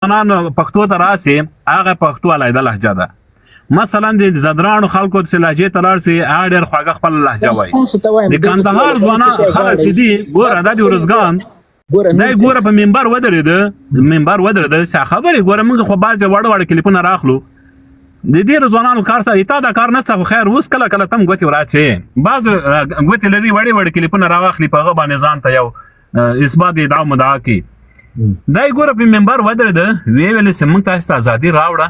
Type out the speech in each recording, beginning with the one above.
ځوانان پښتو ته راسي هغه پښتو علیحده لهجه ده. مثلا د زدرانو خلکو چې لهجې ته لاړ سي هغه ډېر خوږه خپله لهجه وایي. د کندهار ځوانان خلک چې دي ګوره دا د ارزګان دی ګوره په منبر ودرېده چې خبرې ګوره موږ خو بعضې وړه کلیپونه راخلو د ډېرو ځوانانو کار سره تا دا کار نشته خو خیر اوس کله کله ته هم ګوتې وراچې بعض ګوتې لري وړې کلیپونه راواخلي په هغه باندې ځان ته یو اثبات ادعا مدعا کوي. دا ګوره په منبر ودرېده ویې ویلې چې موږ تاسو ته ازادي راوړه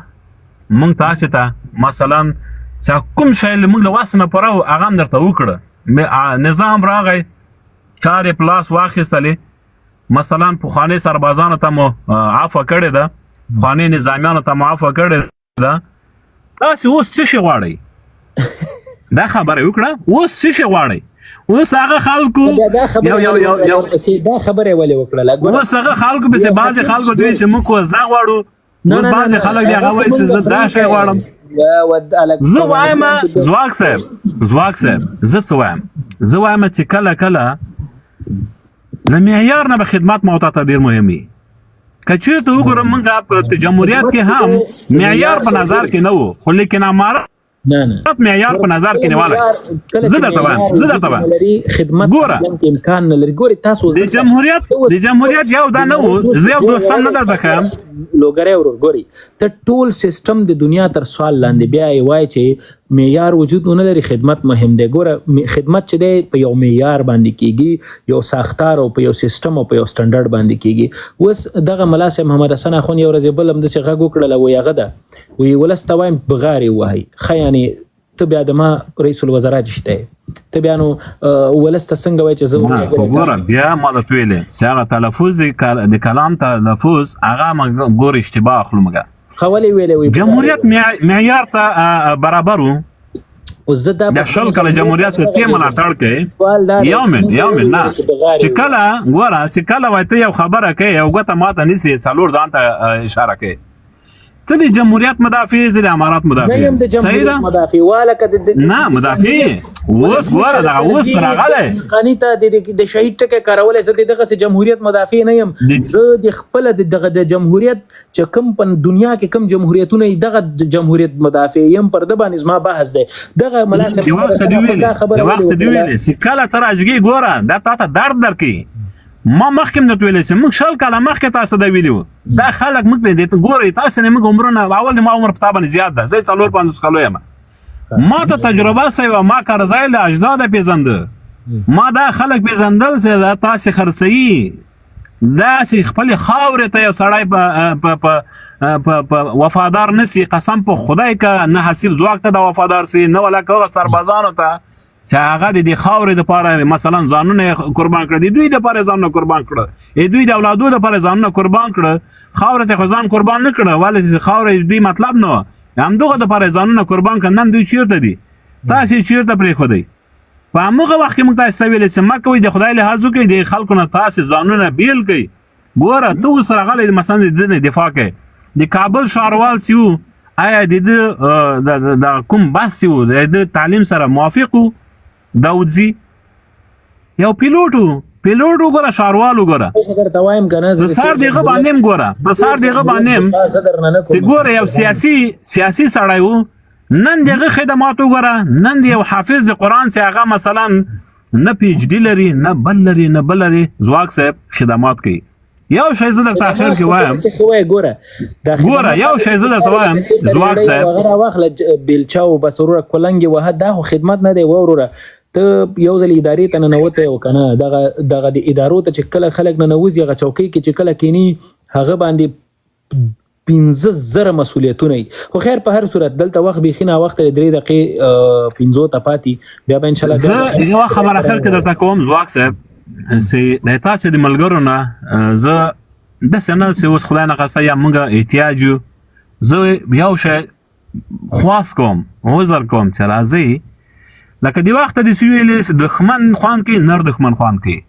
موږ تاسو ته مثلا چې کوم شی موږ له وس نه پوره و هغه هم درته وکړه نظام راغی چارې په لاس واخیستلې مثلا پخواني سربازانو ته مو عفوه کړې ده پخواني نظامیانو ته مو عفوه کړې ده تاسې اوس څه شی غواړئ دا خبره وکړه اوس څه شی غواړئ اوس هغه خلکو دا خبره ولې وکړه اوس هغه خلکو پسې بعضې خلکو دوی چې موږ اوس دا غواړو اوس بعضې خلک دی هغه وایي چې زه دا شی غواړم زه وایم ځواک صاحب زه څه وایم زه وایم چې کله کله له معیار نه به خدمت ما ته ډېر مهم وي که چېرته وګورم موږ په جمهوریت کې هم معیار په نظر کې نه و خو لیکن امارت معیار په نظر کې نیولی زه درته وایم خدمت امکان نه لري ګورې تاسو د جمهوریت یو دا نه و زه یو دوستان نه درته ښیم لوګری ورور ګورې ته ټول سیستم د دنیا تر سوال لاندې بیا یې وایي چې معیار وجود ونه لري خدمت مهم دی ګوره خدمت چې دی په یو معیار باندې کیږي یو ساختار او په یو سیستم او په یو سټنډرډ باندې کیږي. اوس دغه ملا صاحب محمد حسن اخوند یو ورځ بل هم داسې غږ وکړله وایي هغه ده وایي ولس ته وایم بغارې وهئ ښه یعنې ته بیا د ما رئیس الوزرا جشته ته بیا نو ولس ته څنګه وایي چې زه ګوره بیا ما درته ویلې چې هغه تلفظ د کلام تلفظ هغه ما ګوره اشتباه اخلو مګه خولې ویلې جمهوریت معیار ته برابر و بیا شل کله جمهوریت څه کې ملاتړ کوي یو من نه چې کله ګوره چې کله وایي ته یو خبره کوي یو ګوته ماته نیسي څلور ځان ته اشاره کوي ته د جمهوریت مدافع زه د امارات مدافع صحیح ده نه مدافع اوس ګوره دغه اوس راغلی قاني ته د شهید ټکی کارولی زه دغسې جمهوریت مدافع نه یم زه د خپله دغه د جمهوریت چې کوم په دنیا کې کوم جمهوریتونه دغه جمهوریت مدافع یم پر ده باندې زما بحث دی دغه ملا صاحب د وخت دې ویلې چې کله ته راجګې ګوره دا تا ته درد درکوي ما مخکې هم درته ویلی چې موږ شل کاله مخکې تاسو ته ویلي وو دا خلک موږ پرې ګورئ تاسو نه موږ عمرونه اول د ما عمر په تا باندې زیات ده زه 4-5 کالو یم ما ته تجربه سوی ما کرزی له اجداده پېژنده ما دا خلک پېژندل چې دا تاسې خرڅوي داسې خپلې خاورې ته یو سړی په وفادار نسي قسم په خدای که نه حسیب ځواک ته د وفادار سي نه ولکه هغه سربازانو ته چې هغه د دې خاورې دپاره مثلا ځانونه قربان کړه د دوی دپاره ځانونه قربان کړه دوی د اولادو دپاره ځانونه قربان کړه خاورې ته خو ځان قربان نه کړه ولې چې خاورې دوی مطلب نه وه همدغه دپاره ځانونه قربان کړه نن دوی چېرته دي تاسې چېرته پرېښودئ په همغه وخت کې موږ تاسو ته ویلې چې مه کوئ د خدای لحاظ وکړئ د خلکو نه تاسې ځانونه بیل کړئ ګوره ته اوس راغلی مثلا د ده نه دفاع کوئ د کابل ښاروال چې و آیا د ده کوم بحث چې و د ده تعلیم سره موافق و داودزی یو پیلوټ وګوره ښاروال وګوره د سار دغه باندې هم ګوره د سار دغه باندې هم چې ګوره یو سیاسي سړی و نن دغه خدمات وګوره نن د یو حافظ د قرآن چې هغه مثلا نه پی ایچ ډي لري نه بل لري ځواک صاحب خدمات کوي یو شی زه درته اخر کې وایم ګوره یو شی زه درته وایم ځواک صاحب هغه واخله بیلچه و بس وروره کولنګ وهه دا خو خدمت نه دی وروره ته یو ځل ادارې ته ننوتی او که نه دغه د ادارو ته چې کله خلک ننوځي هغه چوکۍ کې چې کله کیني هغه باندې 15,000 مسؤلیتونه وي خو خیر په هر صورت دلته وخت بیخي ناوخته 3 دقیقې 15 ته پاتې بیا به انشاءالله زه یوه خبره اخر کې درته کوم ځواک صاحب چې د تاسې د ملګرو نه زه داسې نه چې اوس خدای نخواسته یا موږ احتیاج یو زه یو شی خواست کوم عذر کوم چې راځئ لکه د وخته داسې ویلې دښمن خوان کوي نر دښمن خوان کوي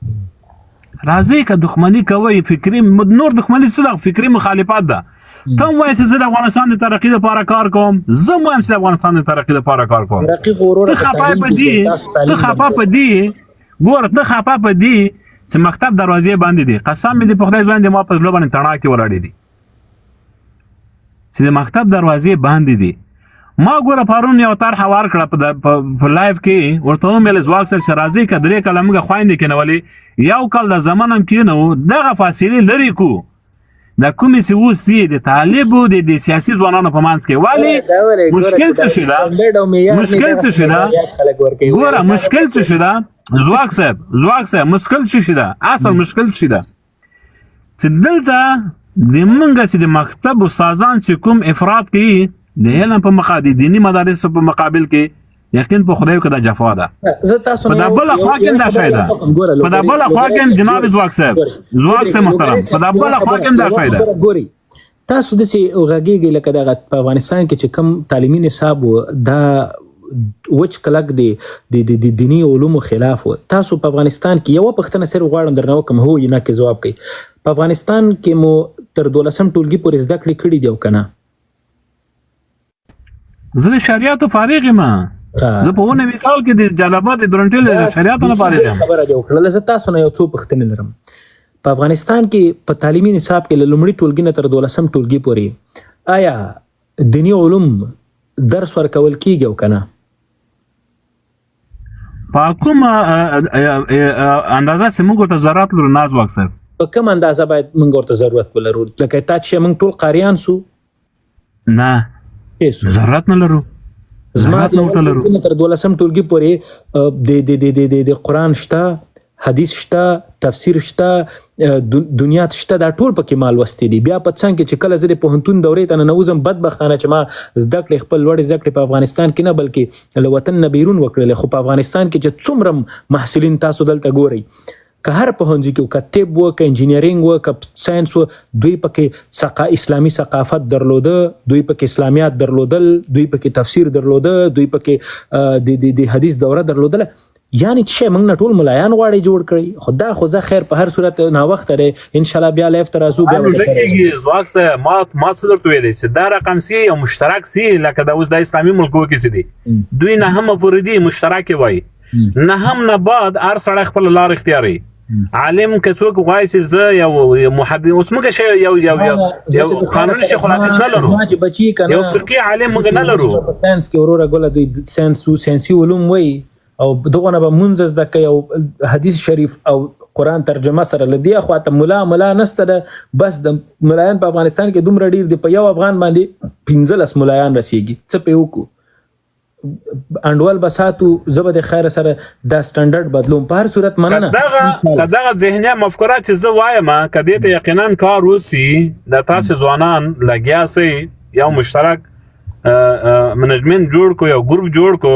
راځئ که دښمني کوئ فکري نور دښمني څه ده فکري مخالفت ده ته هم وایې چې زه د افغانستان د ترقي دپاره کار کوم زه هم وایم چې د افغانستان د ترقي دپاره کار کوم ته خفه په دې ګوره ته خفه په دې چې مکتب دروازې باندې دي قسم مې د په خدای ځوان د ما په زړه باندې تڼاکې ولاړې دي چې د مکتب دروازې باندې دي. ما ګوره پرون یو طرحه ورکړه په لایف کې، ورته ومېل ځواک صاحب چې راځئ که 3 کاله موږ خویندې کېنولې، یو کال د زمن هم کېنوو، دغه فاصلې لرې کړو د کومې چې اوس دي د طالبو د سیاسي ځوانانو په منځ کې. ولې مشکل څه شي ده؟ مشکل څه شي ده؟ ګوره مشکل څه شي ده ځواک صاحب مشکل څه شي ده؟ اصل مشکل څه ده چې دلته د موږ چې د مکتب استادان چې کوم افراط کوي د علم په مقابل دینی مدارس په مقابل کې، یقین په خدای کې دا جفا ده. په دا بل خوا کې دا شی ده، په دا بل خوا کې جناب ځواک صاحب محترم، په دا بل خوا کې دا شی ده. ګوري تاسو د سي غږیږي لکه دغه په افغانستان کې چې کم تعلیمي نصاب دا وچ کلک د دینی علومو خلاف و. تاسو په افغانستان کې یو پښتنه سر غواړم درنه وکم، هو نه کې جواب کوي. په افغانستان کې مو تر 12م ټولګي پورې زده کړې کړې دی او کنه؟ زه د شریعتو فارغ یم، زه په 19 کال کې د جلبات د درنټل د شریعتو نه فارغ یم. خبره دی وکړه. زه تاسو نه یو څو پوښتنې لرم. په افغانستان کې په تعلیمي نصاب کې له لومړي ټولګي نه تر 12م ټولګي پورې آیا دینی علوم درس ورکول کیږي او کنه؟ په کومه اندازه چې موږ ته ضرورت لرو ناز واک صاحب؟ په کوم اندازه باید موږ ورته ضرورت ولرو؟ لکه تا چې موږ ټول قاریان سو؟ نه ضرورت نه لرو. زما تر 12م ټولګي پورې د قرآن شته، حدیث شته، تفسیر شته، دنیات شته، دا ټول پکې مال وستې دي. بیا په څنګ کې چې کله زه د پوهنتون دورې ته ننوځم، بدبختانه چې ما زده کړې خپل لوړې زده کړې په افغانستان کې نه بلکې له وطن نه بیرون وکړلې. خو په افغانستان کې چې څومره محصلین تاسو دلته ګورئ، که هر پوهنځي کې که طب و که انجینیرینګ و که ساینس و، دوی پکې اسلامي ثقافت درلوده، دوی پکې اسلامیات درلودل، دوی پکې تفسیر درلوده، دوی پکې د حدیث دوره درلودله. یعنی چې موږ نه ټول ملایان غواړي جوړ کړي. خدا خو زه خیر په هر صورت ناوخته دی، ان شاء الله بیا لایف ته راځو. بیا ځواک صاحب ما څه درته ویلی چې دا رقم سي او مشترک سي، لکه د اوس د اسلامي ملکو کې سي دي، دوی نه هم پورې دي مشترک وایي، نه هم نه بعد هر سړی خپل لار اختیاري. عالم که څوک غواړي چې زه یو محدث اوس موږ یو قانوني شیخ الحدیث نه لرو، یو فقهي عالم موږ نه لرو. په ساینس کې وروره ګوله دوی ساینسي علوم وایي او دغه نه به مونځ زده کوي او حدیث شریف او قرآن ترجمه سره له دې خواته ملا نسته ده. بس د ملایان په افغانستان کې دومره ډېر دي، په یو افغان باندې 15 ملایان رسیږي. څه پې وکړو؟ انډول بساتو زبر د خیر سره دا سټانډرډ بدلوم. په هر صورت مننه دغه ذهنیه مفکوره چې زه وایم کدی ته یقینا کار وسی د تاسو ځوانان لګیا سي، یو مشترک منیجمنت جوړ کو، یو ګروپ جوړ کو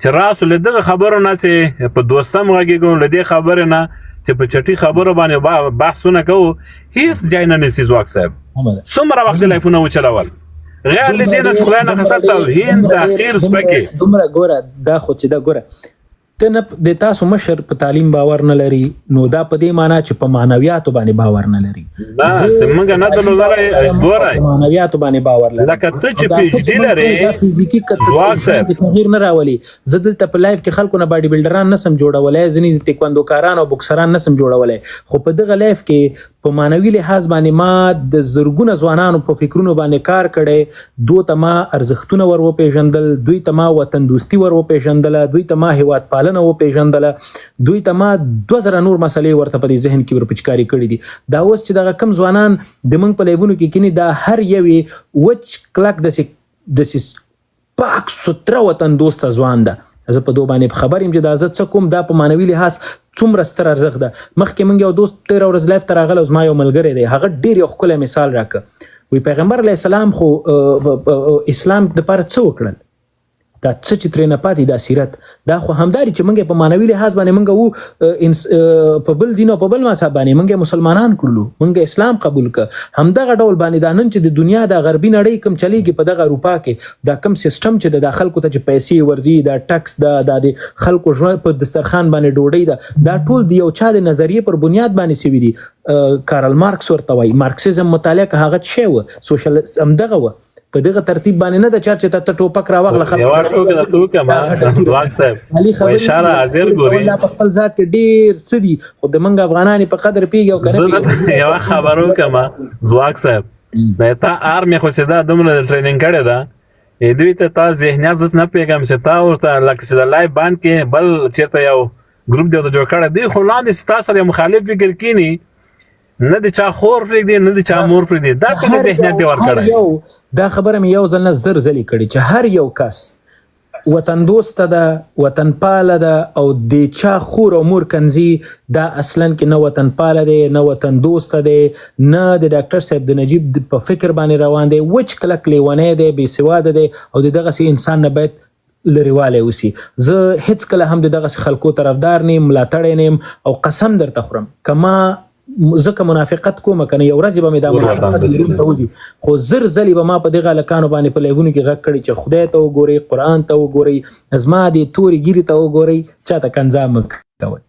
چې راسو له دغه خبرو نه چې په دوستم غږیږو، له دې خبرو نه چې په چټي خبرو باندې بحثونه کوو، هیڅ ځای نه نسی ځواک صاحب. څومره وخت لایفونه وچلول غیر لدې نه خدای نه خاصه توهین تحقیر سپکې دومره. ګوره دا خو چې دا ګوره ته نه د تاسو مشر په تعلیم باور نه لري، نو دا په دې معنی چې په معنویاتو باندې باور نه لري. څنګه نه درلودای ګوره معنویاتو باندې باور لري. لکه ته چې پی ایچ ډی لري فزیکی کته تغییر نه راولي. زه دلته په لایف کې خلکو نه باډي بلډران نسم جوړولای، ځینې تکواندوکاران او بوکسران نسم جوړولای، خو په دغه لایف کې په معنوي لحاظ باندې ما د زرګونه ځوانانو په فکرونو باندې کار کړی. دوی ته ما ارزښتونه ور وپېژندل، دوی ته ما وطن دوستي ور وپېژندله، دوی ته ما هیواد پالنه وپېژندله، دوی ته ما 2000 نور مسلې ورته په ذهن کې ورپچکاري کړي دي. دا اوس چې دغه کم ځوانان د موږ په لیونو کې کینی، دا هر یوې وچ کلک د پاک ستره وطن دوسته ځوان ده. زه په دوه باندې خبر یم چې دا زه څه کوم، دا په معنوي لحاظ څومره ستر ارزښت ده. مخکې موږ یو دوست 13 ورځ لایف ته راغلی، زما یو ملګری دی، هغه ډېر یو ښکلی مثال راکړه. وی پیغمبر علیه السلام خو اسلام دپاره څه وکړل؟ دا څه چې ترې نه پاتې دا سیرت، دا خو همداري چې موږ په معنوي لحاظ باندې موږ وو په بل دین او په بل مذهب باندې موږ مسلمانان کړلو، موږ اسلام قبول کړ. همدغه ډول باندې دا نن چې د دنیا د غربي نړۍ کوم چلیږي په دغه اروپا کې، دا کوم سیستم چې د خلکو ته چې پیسې ورځي، دا ټکس د خلکو ژوند په دسترخوان باندې ډوډۍ ده، دا ټول د یو چا د نظریې پر بنیاد باندې سوي دي. کارل مارکس ورته وایي مارکسیزم مطالعه هغه څه و، سوشل همدغه و. په دغه ترتیب باندې نه د چا چې ته ټوپک راوغله خلک یو ټوک د توکه ما ځواک صاحب اشاره حاضر ګوري په خپل ذات کې ډیر سدي، خو د منګ افغانانو په قدر پیږي او کنه. یو خبرو کما ځواک صاحب دا تا آرمي خو چې دا دومره ټریننګ کړې ده دوی ته تا ذهنیت زه نه پوهېږم چې تا ورته لکه چې د لایف باند کې بل چېرته یو ګروپ دی ورته جوړ کړی دوی خو لاندې چې تا سره یو مخالف فکر کینی نه د چا خور پرېږدي نه د چا مور پرېږدي دا څنګه ذهنیت دی ورکړی دا خبره مې یو ځل نه زر ځلې کړې چې هر یو کس وطن دوسته ده وطن پاله ده او د چا خور او مور کنځي دا اصلا کې نه وطن پاله دی نه وطن دوسته دی نه د ډاکټر صاحب د نجیب په فکر باندې روان دی وچ کلک لیونی دی بې سواده دی او د دغسې انسان نه باید لرېوالی اوسي زه هیڅ کله هم د دغسې خلکو طرفدار نه یم ملاتړی نه یم او قسم درته خورم که ما ځکه منافقت کومه کنه یو ورځ به مې دا منافقت لرون ته وځي خو زر ځلې به ما په دغه هلکانو باندې په لایوونو کې غږ کړي چې خدای ته وګورئ قرآن ته وګورئ زما دې تورې ګیرې ته وګورئ چاته کنځا مه کوئ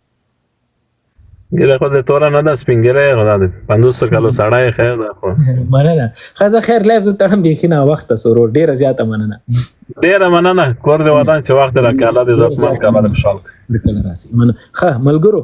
ګیره خو د توره نه ده سپین ګیری خو دا د 500 کالو سړی خیر ده خو مننه ښه زه خیر لایف زه تړم بیخي ناوخته سو ورور ډېره زیاته مننه ډېره مننه کور دې ودان چې وخت دې راکړه الله دې عزتمند کړه الله دې خوشحال کړي ښه ملګرو